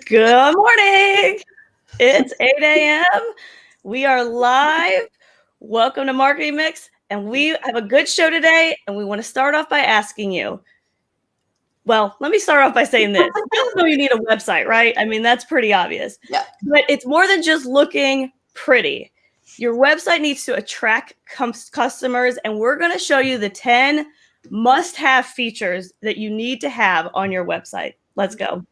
Good morning. It's 8 a.m. We are live. Welcome to Marketing Mix. And we have a good show today. And we want to start off by asking you. Well, let me start off by saying this. You all know you need a website, right? I mean, that's pretty obvious. Yeah. But it's more than just looking pretty. Your website needs to attract customers. And we're going to show you the 10 must-have features that you need to have on your website. Let's go.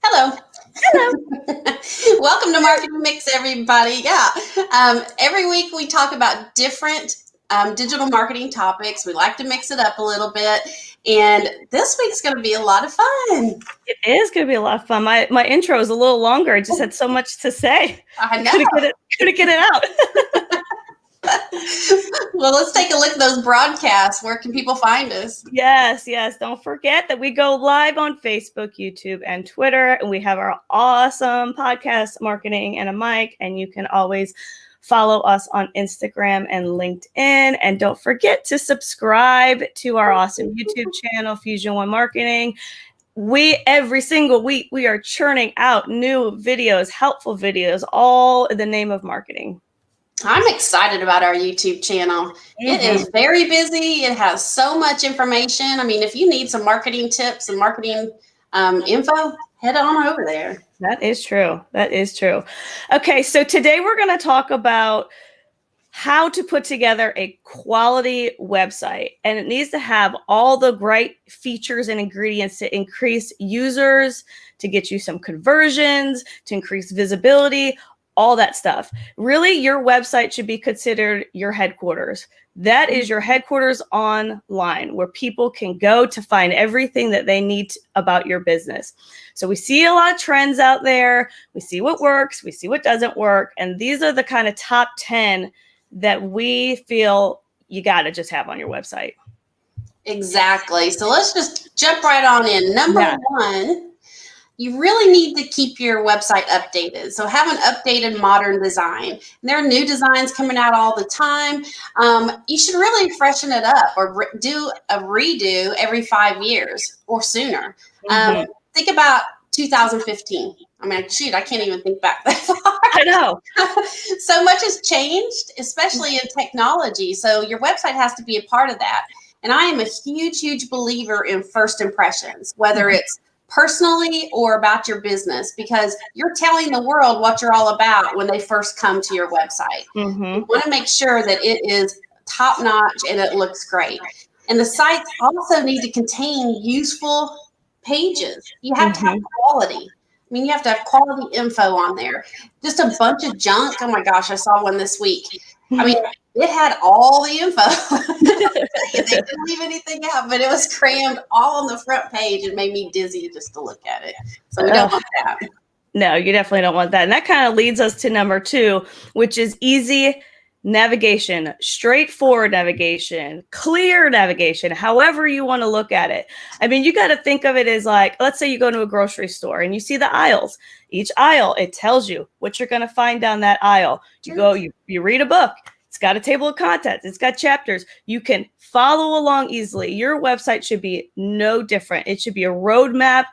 Hello. Hello. Welcome to Marketing Mix, everybody. Yeah. Every week we talk about different digital marketing topics. We like to mix it up a little bit. And this week's going to be a lot of fun. It is going to be a lot of fun. My intro is a little longer. I just had so much to say. I know. Couldn't get it out. Well, let's take a look at those broadcasts. Where can people find us? Yes. Don't forget that we go live on Facebook, YouTube, and Twitter. And we have our awesome podcast, Marketing and a Mic. And you can always follow us on Instagram and LinkedIn. And don't forget to subscribe to our awesome YouTube channel, Fusion One Marketing. Every single week, we are churning out new videos, helpful videos, all in the name of marketing. I'm excited about our YouTube channel. Mm-hmm. It is very busy. It has so much information. I mean, if you need some marketing tips and marketing info, head on over there. That is true. Okay, so today we're going to talk about how to put together a quality website. And it needs to have all the right features and ingredients to increase users, to get you some conversions, to increase visibility, all that stuff. Really, your website should be considered your headquarters. That is your headquarters online, where people can go to find everything that they need about your business. So we see a lot of trends out there. We see what works. We see what doesn't work. And these are the kind of top 10 that we feel you got to just have on your website. Exactly. So let's just jump right on in. Number one, you really need to keep your website updated. So have an updated modern design. And there are new designs coming out all the time. You should really freshen it up or do a redo every 5 years or sooner. Think about 2015. I mean, shoot, I can't even think back that far. I know. So much has changed, especially in technology. So your website has to be a part of that. And I am a huge believer in first impressions, whether it's personally or about your business, because you're telling the world what you're all about when they first come to your website. You want to make sure that it is top notch and it looks great. And the sites also need to contain useful pages. You have to have quality. I mean, you have to have quality info on there. Just a bunch of junk. Oh my gosh, I saw one this week. I mean, it had all the info. They didn't leave anything out, but it was crammed all on the front page. It made me dizzy just to look at it. So we don't want that. No, you definitely don't want that. And that kind of leads us to number 2, which is easy navigation, straightforward navigation, clear navigation, however you want to look at it. I mean, you got to think of it as like, let's say you go to a grocery store and you see the aisles. Each aisle, it tells you what you're going to find down that aisle. You go, you read a book. It's got a table of contents. It's got chapters. You can follow along easily. Your website should be no different. It should be a roadmap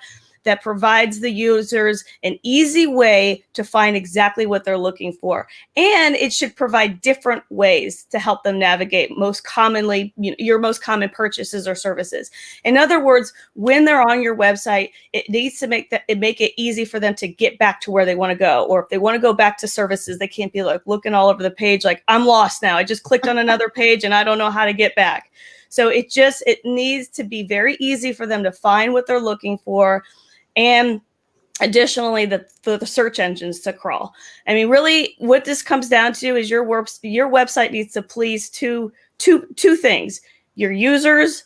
that provides the users an easy way to find exactly what they're looking for. And it should provide different ways to help them navigate most commonly, your most common purchases or services. In other words, when they're on your website, it needs to make it easy for them to get back to where they want to go. Or if they want to go back to services, they can't be like looking all over the page like, I'm lost now. I just clicked on another page and I don't know how to get back. So it needs to be very easy for them to find what they're looking for. And additionally, the search engines to crawl. I mean, really, what this comes down to is your website needs to please two things: your users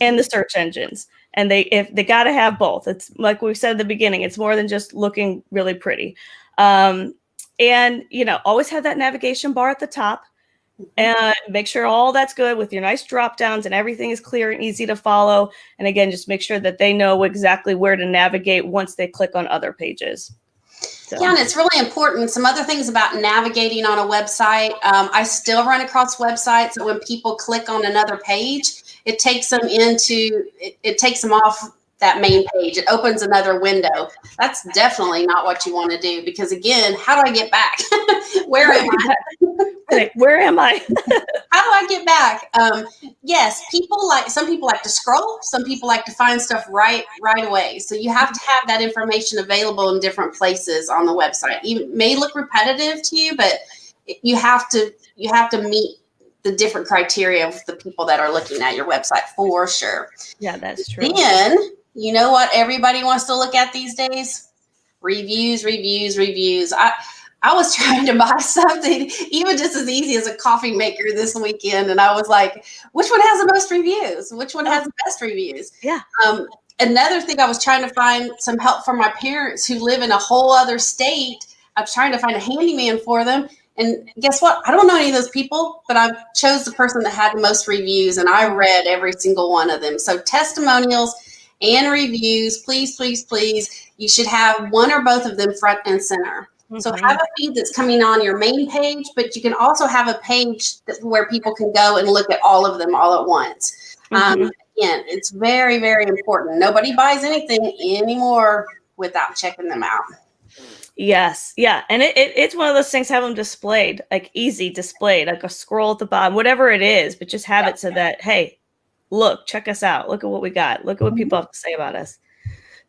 and the search engines. And they got to have both. It's like we said at the beginning. It's more than just looking really pretty. And, always have that navigation bar at the top, and make sure all that's good with your nice drop downs and everything is clear and easy to follow. And again, just make sure that they know exactly where to navigate once they click on other pages. So. Yeah, and it's really important. Some other things about navigating on a website. I still run across websites that when people click on another page, it takes them it takes them off that main page. It opens another window. That's definitely not what you want to do, because again, how do I get back? Where am I? Where am I? How do I get back? Yes, some people like to scroll. Some people like to find stuff right away. So you have to have that information available in different places on the website. It may look repetitive to you, but you have to meet the different criteria of the people that are looking at your website for sure. Yeah, that's true. Then, you know what everybody wants to look at these days? Reviews. I was trying to buy something, even just as easy as a coffee maker this weekend. And I was like, which one has the most reviews? Which one has the best reviews? Yeah. Another thing, I was trying to find some help for my parents who live in a whole other state. I was trying to find a handyman for them. And guess what? I don't know any of those people, but I chose the person that had the most reviews, and I read every single one of them. So testimonials and reviews, please, please, please. You should have one or both of them front and center. So have a feed that's coming on your main page, but you can also have a page where people can go and look at all of them all at once. Again, it's very, very important. Nobody buys anything anymore without checking them out. Yes. Yeah. And it's one of those things, have them displayed, like easy displayed, like a scroll at the bottom, whatever it is, but just have it so that, hey, look, check us out. Look at what we got. Look at what people have to say about us.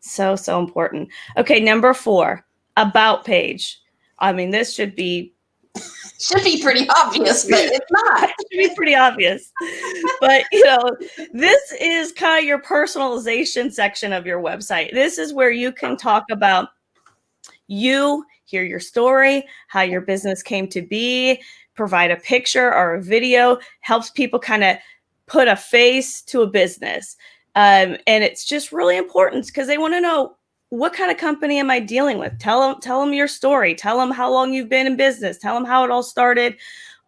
So important. Okay. Number 4. About page. I mean, this should be pretty obvious, but it's not. It should be pretty obvious. But, this is kind of your personalization section of your website. This is where you can talk about hear your story, how your business came to be, provide a picture or a video, helps people kind of put a face to a business. And it's just really important because they want to know, what kind of company am I dealing with? Tell them your story. Tell them how long you've been in business. Tell them how it all started.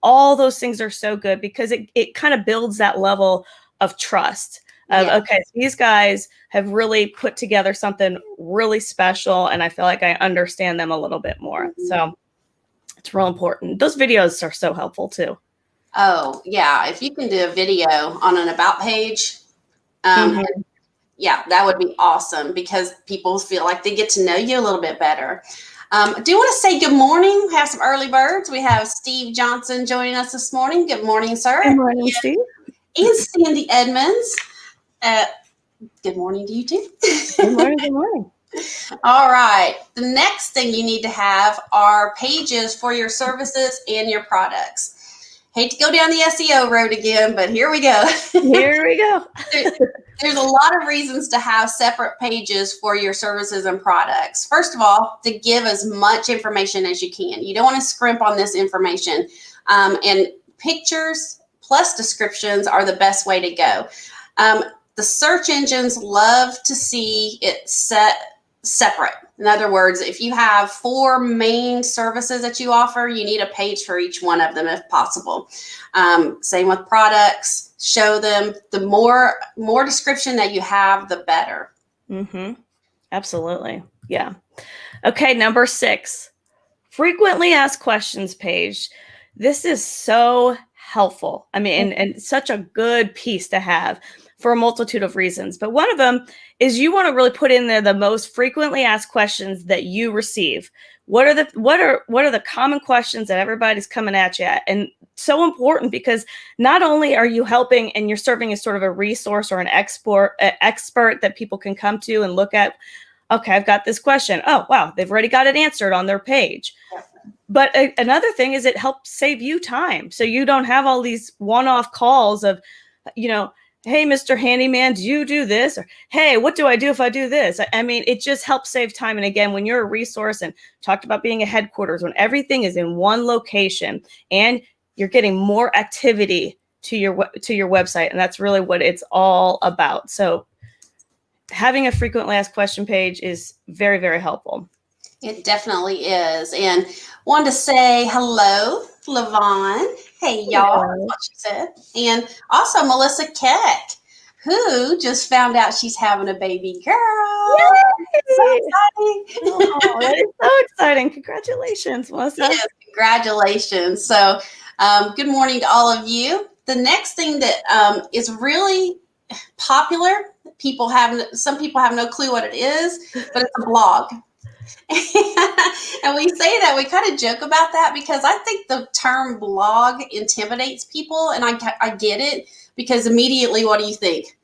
All those things are so good because it kind of builds that level of trust. Okay, so these guys have really put together something really special, and I feel like I understand them a little bit more. So it's real important. Those videos are so helpful too. Oh, yeah. If you can do a video on an about page, yeah, that would be awesome because people feel like they get to know you a little bit better. I do want to say good morning. We have some early birds. We have Steve Johnson joining us this morning. Good morning, sir. Good morning, Steve. And Sandy Edmonds. Good morning to you too. Good morning. Good morning. All right. The next thing you need to have are pages for your services and your products. Hate to go down the SEO road again, but here we go. Here we go. There's a lot of reasons to have separate pages for your services and products. First of all, to give as much information as you can. You don't want to scrimp on this information. And pictures plus descriptions are the best way to go. The search engines love to see it separate. In other words, if you have 4 main services that you offer, you need a page for each one of them if possible. Same with products. Show them. The more description that you have, the better. Absolutely. Yeah. Okay, number 6, frequently asked questions page. This is so helpful. I mean, and such a good piece to have for a multitude of reasons. But one of them is you want to really put in there the most frequently asked questions that you receive. What are the common questions that everybody's coming at you at? And so important because not only are you helping and you're serving as sort of a resource or an expert that people can come to and look at, okay, I've got this question. Oh, wow, they've already got it answered on their page. But another thing is it helps save you time. So you don't have all these one-off calls of, hey, Mr. Handyman, do you do this? Or, hey, what do I do if I do this? I mean, it just helps save time. And again, when you're a resource and talked about being a headquarters, when everything is in one location and you're getting more activity to your website. And that's really what it's all about. So having a frequently asked question page is very, very helpful. It definitely is. And wanted to say hello, Levon. Hey, y'all. That's Hello. what she said. And also Melissa Keck, who just found out she's having a baby girl. So Yay! exciting. Oh, that is so exciting. Congratulations, Melissa. Yes, congratulations. So, good morning to all of you. The next thing that is really popular, some people have no clue what it is, but it's a blog. And we say that, we kind of joke about that because I think the term blog intimidates people, and I get it, because immediately, what do you think?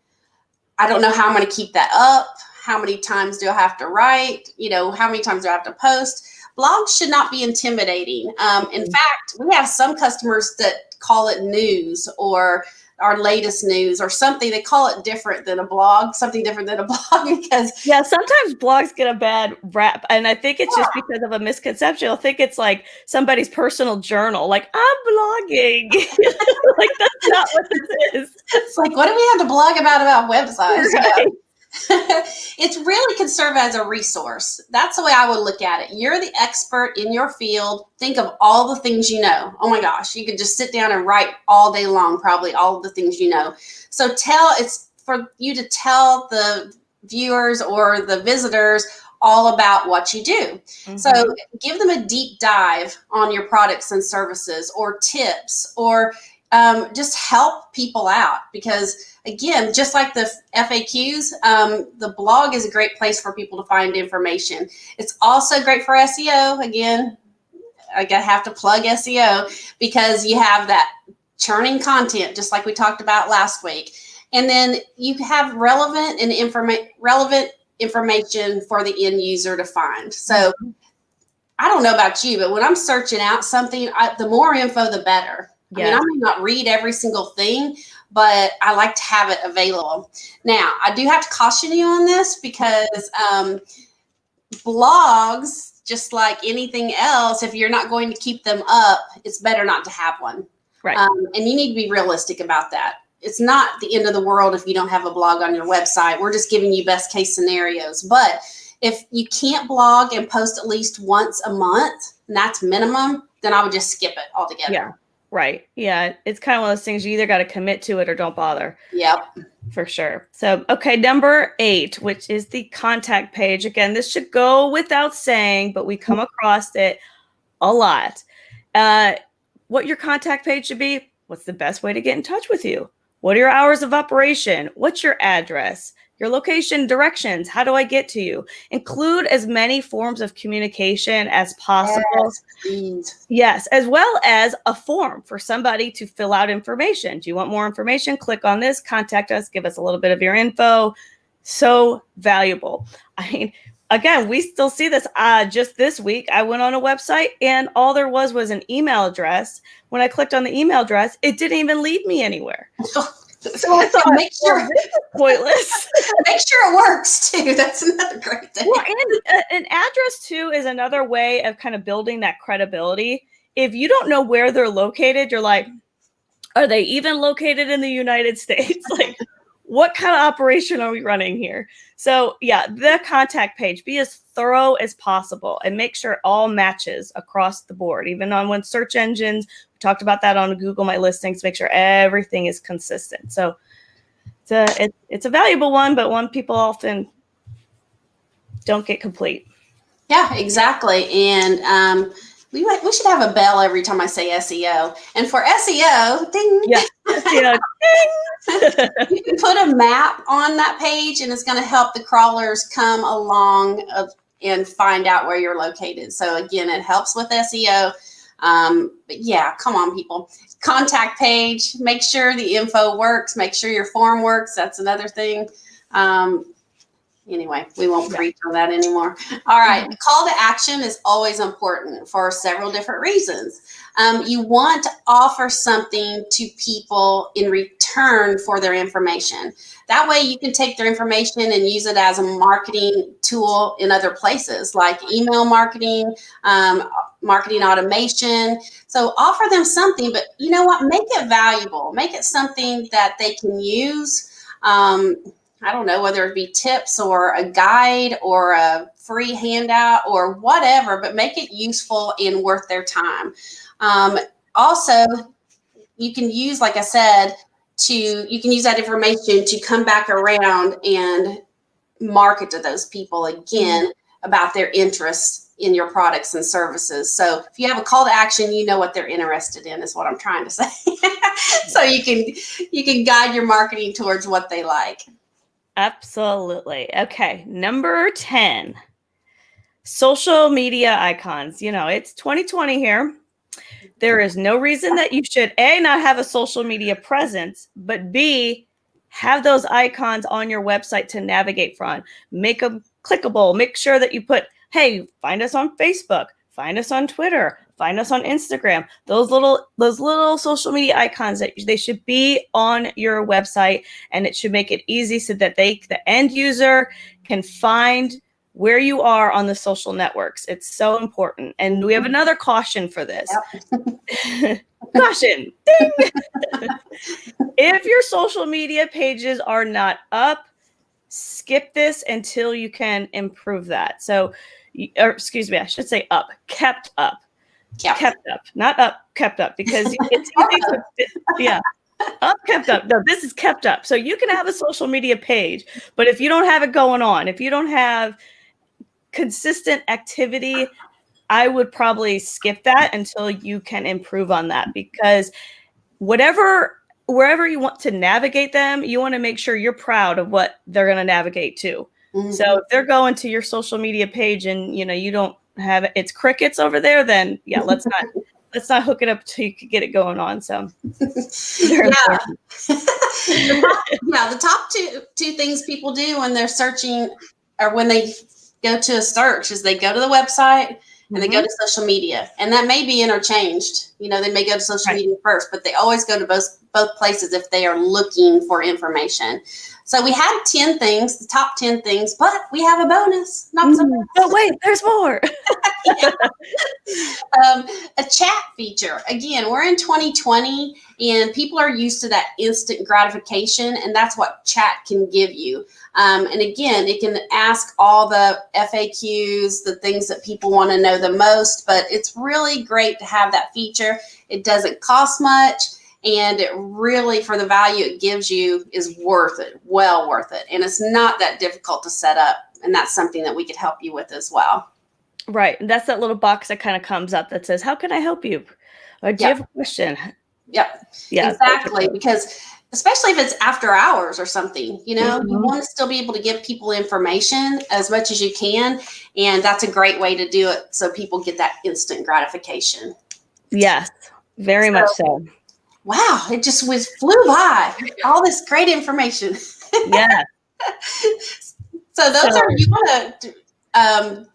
I don't know how I'm going to keep that up. How many times do I have to write? How many times do I have to post? Blogs should not be intimidating. In fact, we have some customers that call it news or our latest news or something. They call it different than a blog, something different than a blog, because Yeah, sometimes blogs get a bad rap, and I think it's just because of a misconception. I think it's like somebody's personal journal, like, I'm blogging. Like, that's not what this is. it's like, what do we have to blog about websites? Right. It really can serve as a resource. That's the way I would look at it. You're the expert in your field. Think of all the things you know. Oh my gosh, you could just sit down and write all day long, probably all of the things you know. So it's for you to tell the viewers or the visitors all about what you do. Mm-hmm. So give them a deep dive on your products and services, or tips, or just help people out, because again, just like the FAQs, the blog is a great place for people to find information. It's also great for SEO. Again, I have to plug SEO, because you have that churning content, just like we talked about last week. And then you have relevant information for the end user to find. So I don't know about you, but when I'm searching out something, the more info, the better. Yeah. I mean, I may not read every single thing, but I like to have it available. Now, I do have to caution you on this, because blogs, just like anything else, if you're not going to keep them up, it's better not to have one. Right. And you need to be realistic about that. It's not the end of the world if you don't have a blog on your website. We're just giving you best case scenarios. But if you can't blog and post at least once a month, and that's minimum, then I would just skip it altogether. Yeah. Right. Yeah. It's kind of one of those things, you either got to commit to it or don't bother. Yep. For sure. So, okay, number 8, which is the contact page. Again, this should go without saying, but we come across it a lot. What your contact page should be: what's the best way to get in touch with you? What are your hours of operation? What's your address? Your location, directions. How do I get to you? Include as many forms of communication as possible. Yes, as well as a form for somebody to fill out information. Do you want more information? Click on this, contact us, give us a little bit of your info. So valuable. I mean, again, we still see this. Just this week, I went on a website and all there was an email address. When I clicked on the email address, it didn't even lead me anywhere. So I thought, make sure this is pointless. Make sure it works too. That's another great thing. Well, and an address too is another way of kind of building that credibility. If you don't know where they're located, you're like, are they even located in the United States? Like, what kind of operation are we running here? So yeah, the contact page, be as thorough as possible and make sure it all matches across the board. Even on when search engines, we talked about that on Google My Listings, make sure everything is consistent. So it's a valuable one, but one people often don't get complete. Yeah, exactly. And we should have a bell every time I say SEO. And for SEO, ding. Yeah. SEO, ding. You can put a map on that page, and it's going to help the crawlers come along and find out where you're located. So again, it helps with SEO. But yeah, come on, people. Contact page. Make sure the info works. Make sure your form works. That's another thing. Anyway, we won't preach on that anymore. All right. The call to action is always important for several different reasons. You want to offer something to people in return for their information. That way you can take their information and use it as a marketing tool in other places, like email marketing, marketing automation. So offer them something, but you know what? Make it valuable. Make it something that they can use. I don't know, whether it be tips or a guide or a free handout or whatever, but make it useful and worth their time. Also, you can use, like I said, you can use that information to come back around and market to those people again about their interests in your products and services. So if you have a call to action, you know what they're interested in, is what I'm trying to say. So you can guide your marketing towards what they like. Absolutely. Okay, number 10, social media icons. You know, it's 2020 here. There is no reason that you should A, not have a social media presence, but B, have those icons on your website to navigate from. Make them clickable. Make sure that you put, hey, find us on Facebook, find us on Twitter, find us on Instagram. Those little social media icons, that they should be on your website, and it should make it easy so that the end user can find where you are on the social networks. It's so important. And we have another caution for this. Yep. Caution. Ding. If your social media pages are not up, skip this until you can improve that. So, or excuse me, I should say up, kept up. Yep. Kept up, not up, kept up, because it's easy to, yeah. Up, kept up. No, this is kept up. So you can have a social media page, but if you don't have it going on, if you don't have consistent activity, I would probably skip that until you can improve on that, because wherever you want to navigate them, you want to make sure you're proud of what they're going to navigate to. Mm-hmm. So if they're going to your social media page and you don't have it's crickets over there, then yeah, let's not hook it up till you can get it going on. So yeah. The top two things people do when they're searching, or when they go to a search, is they go to the website and they go to social media, and that may be interchanged. They may go to social media first, but they always go to both places if they are looking for information. So we had 10 things, the top 10 things, but we have a bonus. But wait, there's more. A chat feature. Again, we're in 2020 and people are used to that instant gratification, and that's what chat can give you. And again, it can ask all the FAQs, the things that people want to know the most, but it's really great to have that feature. It doesn't cost much, and it really, for the value it gives you, is worth it, well worth it. And it's not that difficult to set up, and that's something that we could help you with as well. Right. And that's that little box that kind of comes up that says, how can I help you? Or do you have a question? Yep. Yeah, exactly. Because especially if it's after hours or something, you want to still be able to give people information as much as you can. And that's a great way to do it, so people get that instant gratification. Yes, very much so. Wow, it just flew by. All this great information. Yeah. So those are, you want to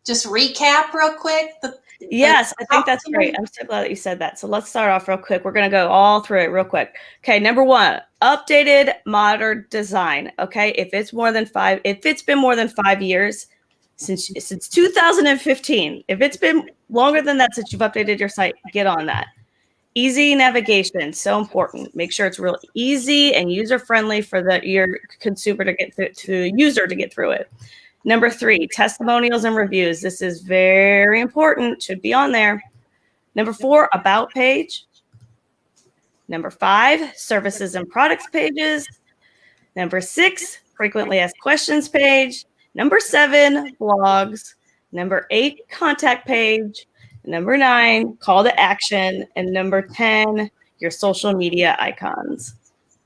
just recap real quick? Yes, I think that's great. I'm so glad that you said that. So let's start off real quick. We're going to go all through it real quick. Okay, number 1, updated modern design. Okay, if it's been more than 5 years since 2015, if it's been longer than that since you've updated your site, get on that. Easy navigation, so important. Make sure it's real easy and user friendly for your consumer to get through it. Number 3, testimonials and reviews. This is very important. Should be on there. Number 4, about page. Number 5, services and products pages. Number 6, frequently asked questions page. Number 7, blogs. Number 8, contact page. Number 9, call to action. And number 10, your social media icons.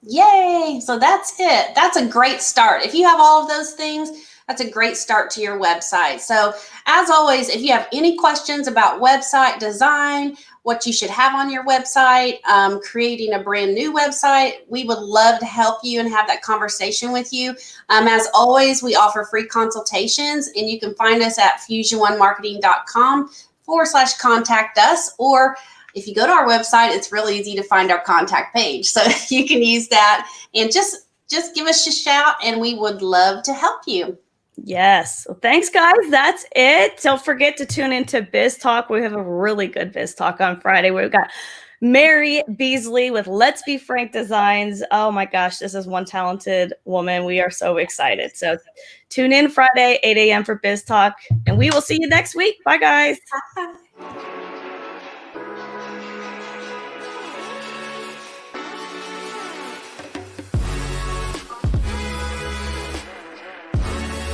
Yay! So that's it. That's a great start. If you have all of those things, that's a great start to your website. So as always, if you have any questions about website design, what you should have on your website, creating a brand new website, we would love to help you and have that conversation with you. As always, we offer free consultations, and you can find us at fusiononemarketing.com/contact us, or if you go to our website, it's really easy to find our contact page. So you can use that and just give us a shout, and we would love to help you. Yes. Well, thanks, guys. That's it. Don't forget to tune into Biz Talk. We have a really good Biz Talk on Friday. We've got Mary Beasley with Let's Be Frank Designs. Oh my gosh, this is one talented woman. We are so excited. So tune in Friday, 8 a.m. for Biz Talk, and we will see you next week. Bye, guys. Bye.